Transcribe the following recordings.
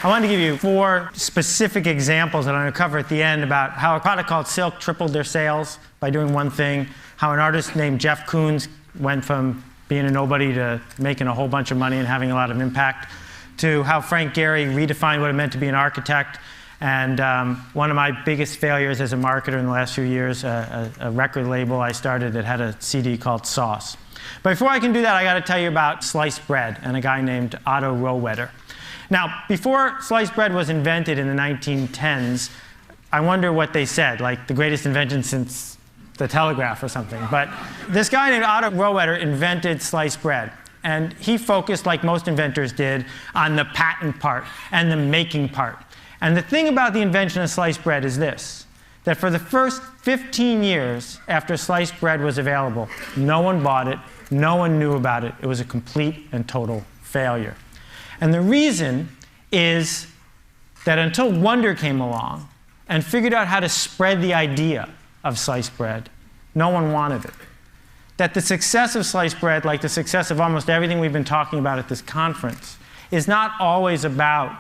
I wanted to give you 4 specific examples that I'm going to cover at the end about how a product called Silk tripled their sales by doing one thing, how an artist named Jeff Koons went from being a nobody to making a whole bunch of money and having a lot of impact, to how Frank Gehry redefined what it meant to be an architect, and one of my biggest failures as a marketer in the last few years, a record label I started that had a CD called Sauce. But before I can do that, I got to tell you about sliced bread and a guy named Otto Rohwedder. Now, before sliced bread was invented in the 1910s, I wonder what they said, like the greatest invention since the telegraph or something. But this guy named Otto Rohwedder invented sliced bread. And he focused, like most inventors did, on the patent part and the making part. And the thing about the invention of sliced bread is this, that for the first 15 years after sliced bread was available, no one bought it, no one knew about it. It was a complete and total failure. And the reason is that until Wonder came along and figured out how to spread the idea of sliced bread, no one wanted it. That the success of sliced bread, like the success of almost everything we've been talking about at this conference, is not always about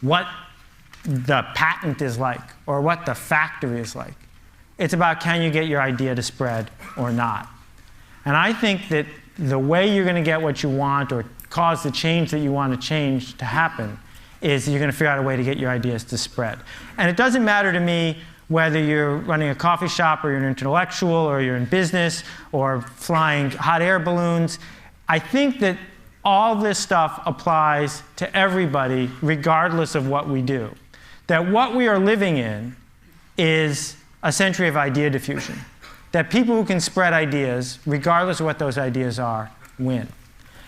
what the patent is like or what the factory is like. It's about, can you get your idea to spread or not? And I think that the way you're going to get what you want or cause the change that you want to change to happen is you're going to figure out a way to get your ideas to spread. And it doesn't matter to me whether you're running a coffee shop or you're an intellectual or you're in business or flying hot air balloons. I think that all this stuff applies to everybody regardless of what we do. That what we are living in is a century of idea diffusion. That people who can spread ideas, regardless of what those ideas are, win.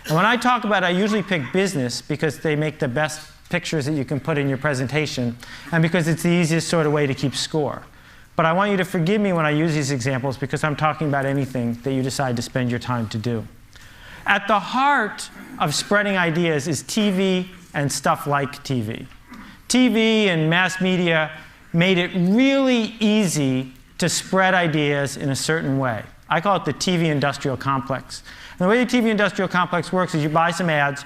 And when I talk about it, I usually pick business because they make the best pictures that you can put in your presentation and because it's the easiest sort of way to keep score. But I want you to forgive me when I use these examples because I'm talking about anything that you decide to spend your time to do. At the heart of spreading ideas is TV and stuff like TV. TV and mass media made it really easy to spread ideas in a certain way. I call it the TV industrial complex. And the way the TV industrial complex works is you buy some ads,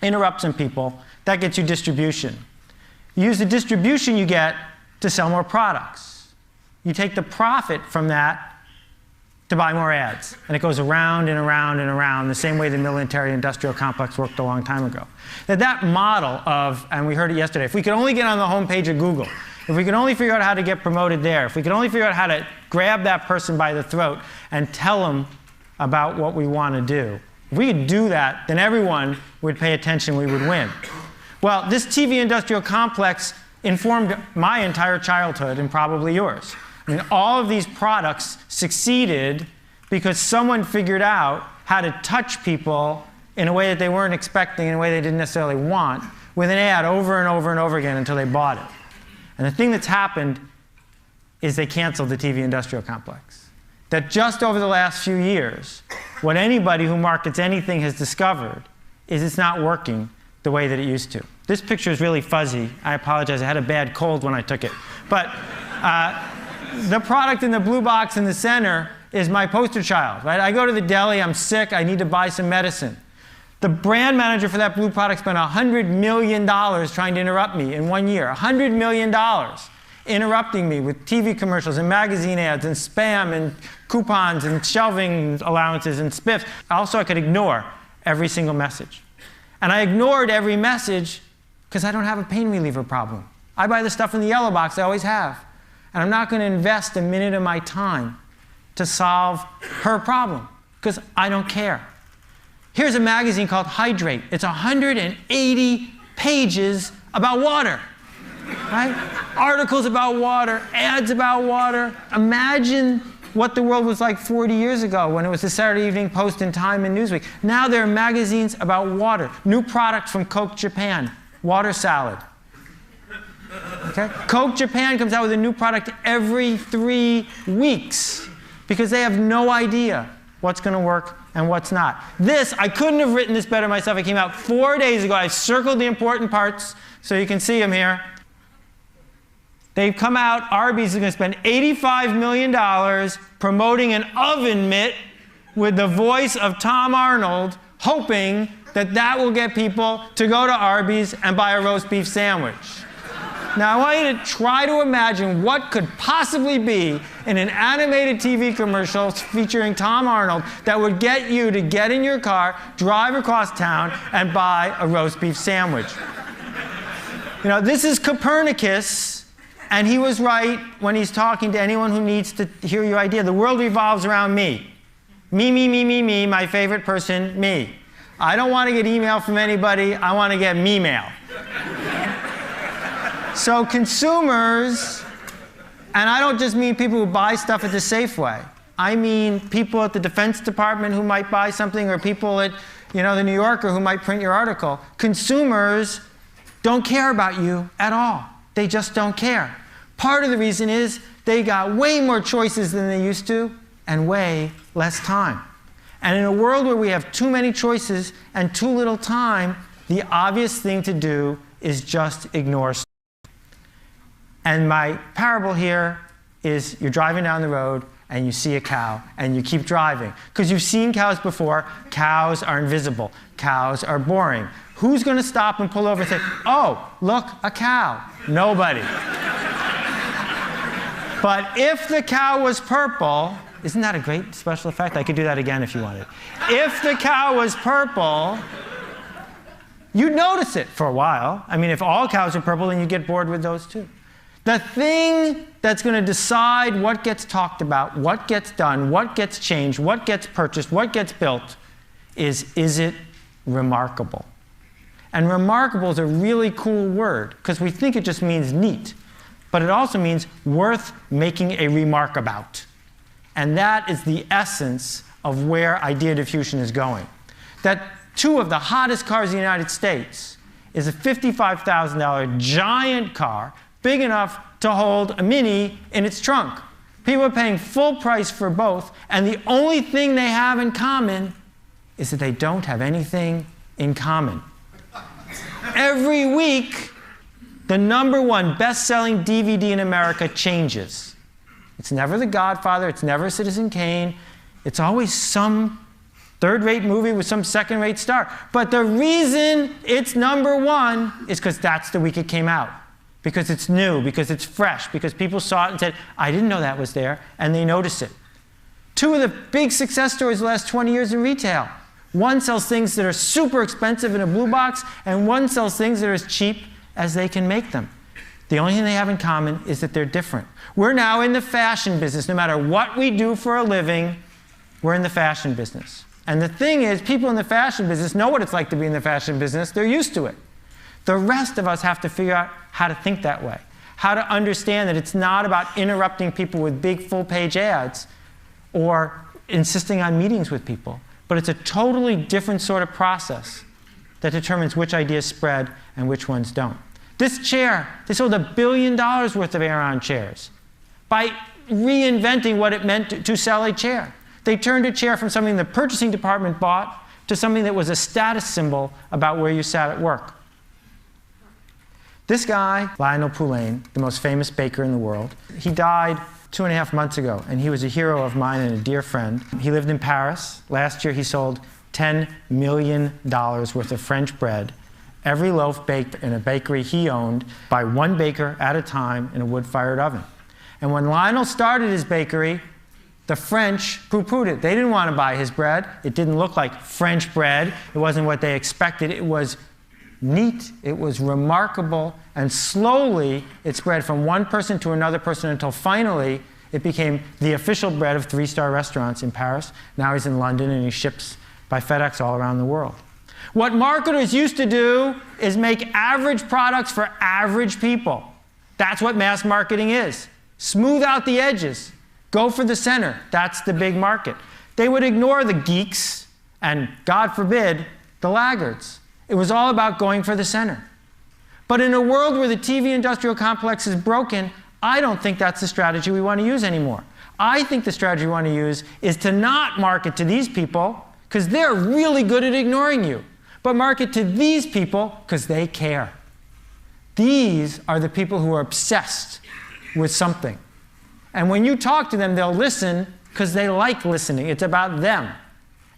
interrupt some people, that gets you distribution. You use the distribution you get to sell more products. You take the profit from that to buy more ads. And it goes around and around and around the same way the military industrial complex worked a long time ago. That model of, and we heard it yesterday, if we could only get on the homepage of Google, if we could only figure out how to get promoted there, if we could only figure out how to grab that person by the throat and tell them about what we want to do, if we could do that, then everyone would pay attention, we would win. Well, this TV industrial complex informed my entire childhood and probably yours. I mean, all of these products succeeded because someone figured out how to touch people in a way that they weren't expecting, in a way they didn't necessarily want, with an ad over and over and over again until they bought it. And the thing that's happened is they canceled the TV industrial complex. That just over the last few years, what anybody who markets anything has discovered is it's not working the way that it used to. This picture is really fuzzy. I apologize. I had a bad cold when I took it. But the product in the blue box in the center is my poster child. Right? I go to the deli. I'm sick. I need to buy some medicine. The brand manager for that blue product spent $100 million trying to interrupt me in 1 year. $100 million interrupting me with TV commercials and magazine ads and spam and coupons and shelving allowances and spiffs. Also, I could ignore every single message. And I ignored every message because I don't have a pain reliever problem. I buy the stuff in the yellow box I always have. And I'm not going to invest a minute of my time to solve her problem because I don't care. Here's a magazine called Hydrate. It's 180 pages about water. Right? Articles about water, ads about water. Imagine what the world was like 40 years ago when it was the Saturday Evening Post and Time and Newsweek. Now there are magazines about water. New product from Coke Japan, water salad. Okay? Coke Japan comes out with a new product every 3 weeks because they have no idea what's going to work and what's not. This, I couldn't have written this better myself. It came out 4 days ago. I circled the important parts so you can see them here. They've come out, Arby's is going to spend $85 million promoting an oven mitt with the voice of Tom Arnold, hoping that will get people to go to Arby's and buy a roast beef sandwich. Now, I want you to try to imagine what could possibly be in an animated TV commercial featuring Tom Arnold that would get you to get in your car, drive across town, and buy a roast beef sandwich. You know, this is Copernicus, and he was right when he's talking to anyone who needs to hear your idea. The world revolves around me. Me, my favorite person, me. I don't want to get email from anybody. I want to get me-mail. So consumers, and I don't just mean people who buy stuff at the Safeway. I mean people at the Defense Department who might buy something, or people at, you know, the New Yorker who might print your article. Consumers don't care about you at all. They just don't care. Part of the reason is they got way more choices than they used to and way less time. And in a world where we have too many choices and too little time, the obvious thing to do is just ignore. And my parable here is you're driving down the road and you see a cow and you keep driving. Because you've seen cows before. Cows are invisible. Cows are boring. Who's going to stop and pull over and say, oh, look, a cow? Nobody. But if the cow was purple, isn't that a great special effect? I could do that again if you wanted. If the cow was purple, you'd notice it for a while. I mean, if all cows are purple, then you get bored with those too. The thing that's going to decide what gets talked about, what gets done, what gets changed, what gets purchased, what gets built is it remarkable? And remarkable is a really cool word because we think it just means neat. But it also means worth making a remark about. And that is the essence of where idea diffusion is going. That two of the hottest cars in the United States is a $55,000 giant car, big enough to hold a Mini in its trunk. People are paying full price for both, and the only thing they have in common is that they don't have anything in common. Every week, the #1 best-selling DVD in America changes. It's never The Godfather, it's never Citizen Kane, it's always some third-rate movie with some second-rate star. But the reason it's #1 is because that's the week it came out. Because it's new, because it's fresh, because people saw it and said, I didn't know that was there, and they noticed it. Two of the big success stories the last 20 years in retail. One sells things that are super expensive in a blue box, and one sells things that are as cheap as they can make them. The only thing they have in common is that they're different. We're now in the fashion business. No matter what we do for a living, we're in the fashion business. And the thing is, people in the fashion business know what it's like to be in the fashion business. They're used to it. The rest of us have to figure out how to think that way, how to understand that it's not about interrupting people with big full-page ads or insisting on meetings with people, but it's a totally different sort of process that determines which ideas spread and which ones don't. This chair, they sold $1 billion worth of Aeron chairs by reinventing what it meant to sell a chair. They turned a chair from something the purchasing department bought to something that was a status symbol about where you sat at work. This guy, Lionel Poulain, the most famous baker in the world, he died 2.5 months ago, and he was a hero of mine and a dear friend. He lived in Paris. Last year he sold $10 million worth of French bread, every loaf baked in a bakery he owned by one baker at a time in a wood-fired oven. And when Lionel started his bakery, the French poo-pooed it. They didn't want to buy his bread. It didn't look like French bread. It wasn't what they expected. It was neat, it was remarkable, and slowly it spread from one person to another person until finally it became the official bread of 3-star restaurants in Paris. Now he's in London and he ships by FedEx all around the world. What marketers used to do is make average products for average people. That's what mass marketing is. Smooth out the edges. Go for the center. That's the big market. They would ignore the geeks and, God forbid, the laggards. It was all about going for the center. But in a world where the TV industrial complex is broken, I don't think that's the strategy we want to use anymore. I think the strategy we want to use is to not market to these people, because they're really good at ignoring you, but market to these people because they care. These are the people who are obsessed with something. And when you talk to them, they'll listen because they like listening. It's about them.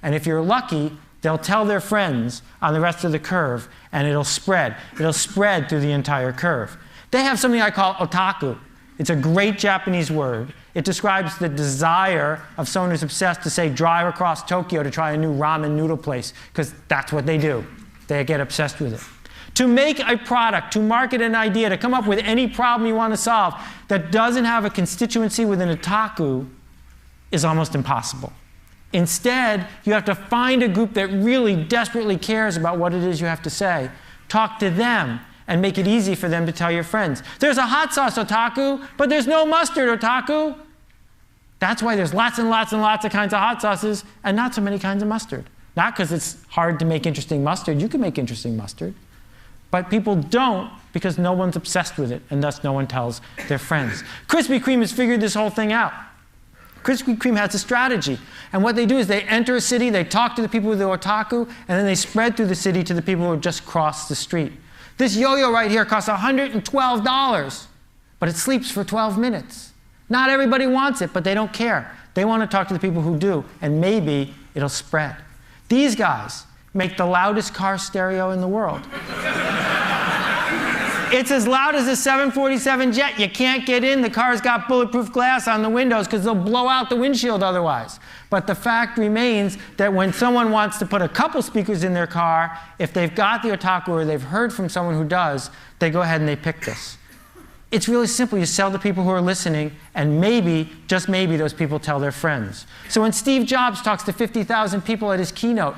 And if you're lucky, they'll tell their friends on the rest of the curve, and it'll spread. It'll spread through the entire curve. They have something I call otaku. It's a great Japanese word. It describes the desire of someone who's obsessed to, say, drive across Tokyo to try a new ramen noodle place, because that's what they do. They get obsessed with it. To make a product, to market an idea, to come up with any problem you want to solve that doesn't have a constituency within otaku is almost impossible. Instead, you have to find a group that really desperately cares about what it is you have to say, talk to them, and make it easy for them to tell your friends. There's a hot sauce otaku, but there's no mustard otaku. That's why there's lots and lots and lots of kinds of hot sauces and not so many kinds of mustard. Not because it's hard to make interesting mustard. You can make interesting mustard. But people don't because no one's obsessed with it, and thus no one tells their friends. Krispy Kreme has figured this whole thing out. Krispy Kreme has a strategy. And what they do is they enter a city, they talk to the people with the otaku, and then they spread through the city to the people who have just crossed the street. This yo-yo right here costs $112, but it sleeps for 12 minutes. Not everybody wants it, but they don't care. They want to talk to the people who do, and maybe it'll spread. These guys make the loudest car stereo in the world. It's as loud as a 747 jet. You can't get in. The car's got bulletproof glass on the windows because they'll blow out the windshield otherwise. But the fact remains that when someone wants to put a couple speakers in their car, if they've got the otaku or they've heard from someone who does, they go ahead and they pick this. It's really simple. You sell to people who are listening, and maybe, just maybe, those people tell their friends. So when Steve Jobs talks to 50,000 people at his keynote,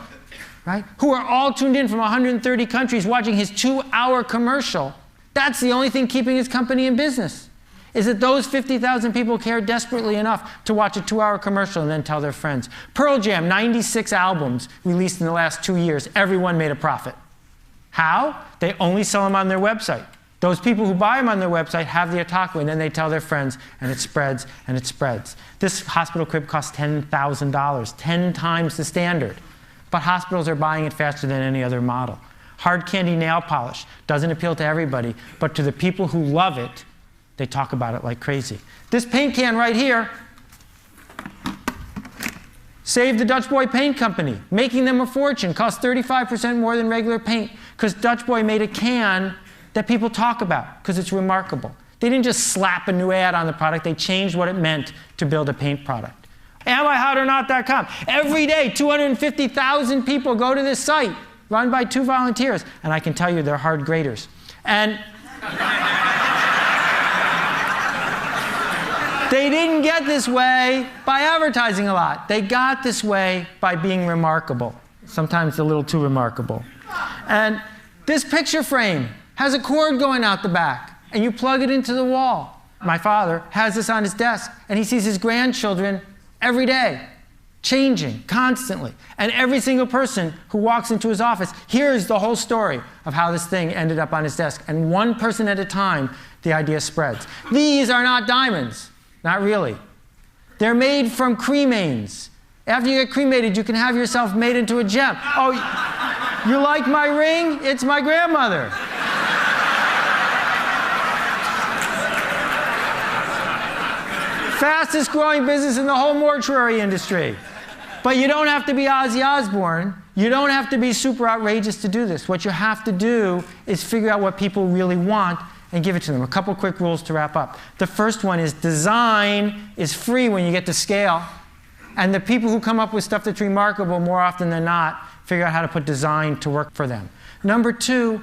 right, who are all tuned in from 130 countries watching his 2-hour commercial, that's the only thing keeping his company in business, is that those 50,000 people care desperately enough to watch a 2-hour commercial and then tell their friends. Pearl Jam, 96 albums released in the last 2 years. Everyone made a profit. How? They only sell them on their website. Those people who buy them on their website have the otaku, and then they tell their friends, and it spreads, and it spreads. This hospital crib costs $10,000, 10 times the standard. But hospitals are buying it faster than any other model. Hard candy nail polish doesn't appeal to everybody, but to the people who love it, they talk about it like crazy. This paint can right here saved the Dutch Boy Paint Company, making them a fortune. Cost 35% more than regular paint, because Dutch Boy made a can that people talk about, because it's remarkable. They didn't just slap a new ad on the product, they changed what it meant to build a paint product. AmIHotOrNot.com. Every day, 250,000 people go to this site, run by 2 volunteers, and I can tell you they're hard graders. And they didn't get this way by advertising a lot. They got this way by being remarkable, sometimes a little too remarkable. And this picture frame has a cord going out the back, and you plug it into the wall. My father has this on his desk, and he sees his grandchildren every day, changing constantly. And every single person who walks into his office hears the whole story of how this thing ended up on his desk. And one person at a time, the idea spreads. These are not diamonds. Not really. They're made from cremains. After you get cremated, you can have yourself made into a gem. Oh, you like my ring? It's my grandmother. Fastest growing business in the whole mortuary industry. But you don't have to be Ozzy Osbourne. You don't have to be super outrageous to do this. What you have to do is figure out what people really want and give it to them. A couple quick rules to wrap up. The first one is design is free when you get to scale. And the people who come up with stuff that's remarkable more often than not figure out how to put design to work for them. Number 2,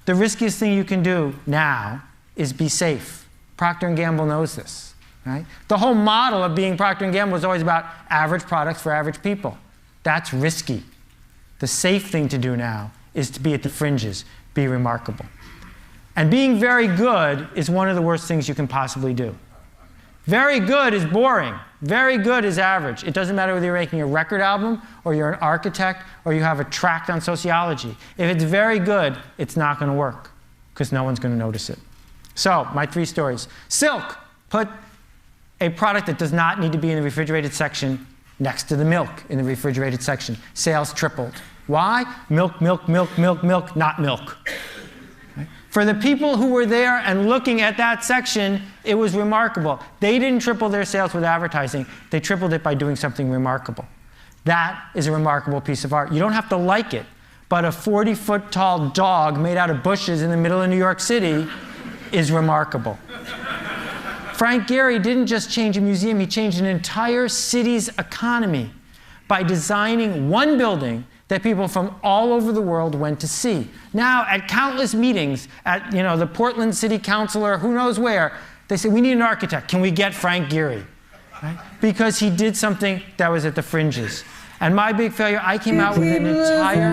the riskiest thing you can do now is be safe. Procter & Gamble knows this. Right? The whole model of being Procter & Gamble was always about average products for average people. That's risky. The safe thing to do now is to be at the fringes, be remarkable. And being very good is one of the worst things you can possibly do. Very good is boring. Very good is average. It doesn't matter whether you're making a record album or you're an architect or you have a tract on sociology. If it's very good, it's not going to work because no one's going to notice it. So, my 3 stories. Silk put a product that does not need to be in the refrigerated section next to the milk in the refrigerated section. Sales tripled. Why? Milk, milk, milk, milk, milk, not milk. Right? For the people who were there and looking at that section, it was remarkable. They didn't triple their sales with advertising. They tripled it by doing something remarkable. That is a remarkable piece of art. You don't have to like it, but a 40-foot tall dog made out of bushes in the middle of New York City is remarkable. Frank Gehry didn't just change a museum, he changed an entire city's economy by designing one building that people from all over the world went to see. Now, at countless meetings, at the Portland City Council or who knows where, they say, we need an architect. Can we get Frank Gehry? Right? Because he did something that was at the fringes. And my big failure, I came out with an entire,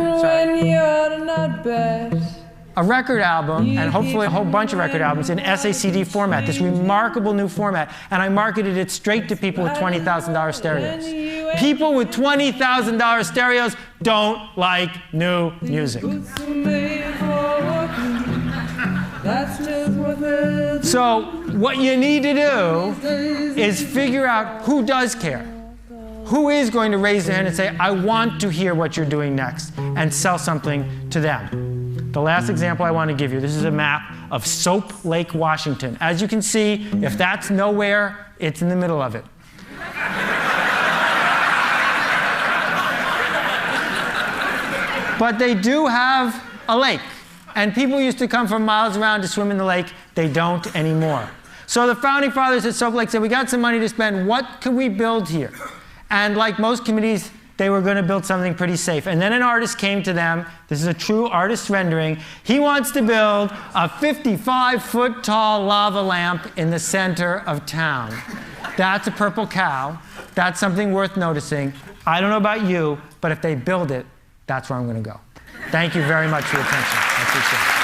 a record album, and hopefully a whole bunch of record albums in SACD format, this remarkable new format. And I marketed it straight to people with $20,000 stereos. People with $20,000 stereos don't like new music. So what you need to do is figure out who does care. Who is going to raise their hand and say, I want to hear what you're doing next, and sell something to them. The last example I want to give you, this is a map of Soap Lake, Washington. As you can see, if that's nowhere, it's in the middle of it. But they do have a lake. And people used to come from miles around to swim in the lake. They don't anymore. So the founding fathers at Soap Lake said, we got some money to spend. What can we build here? And like most committees, they were going to build something pretty safe. And then an artist came to them. This is a true artist rendering. He wants to build a 55-foot tall lava lamp in the center of town. That's a purple cow. That's something worth noticing. I don't know about you, but if they build it, that's where I'm going to go. Thank you very much for your attention. I appreciate it.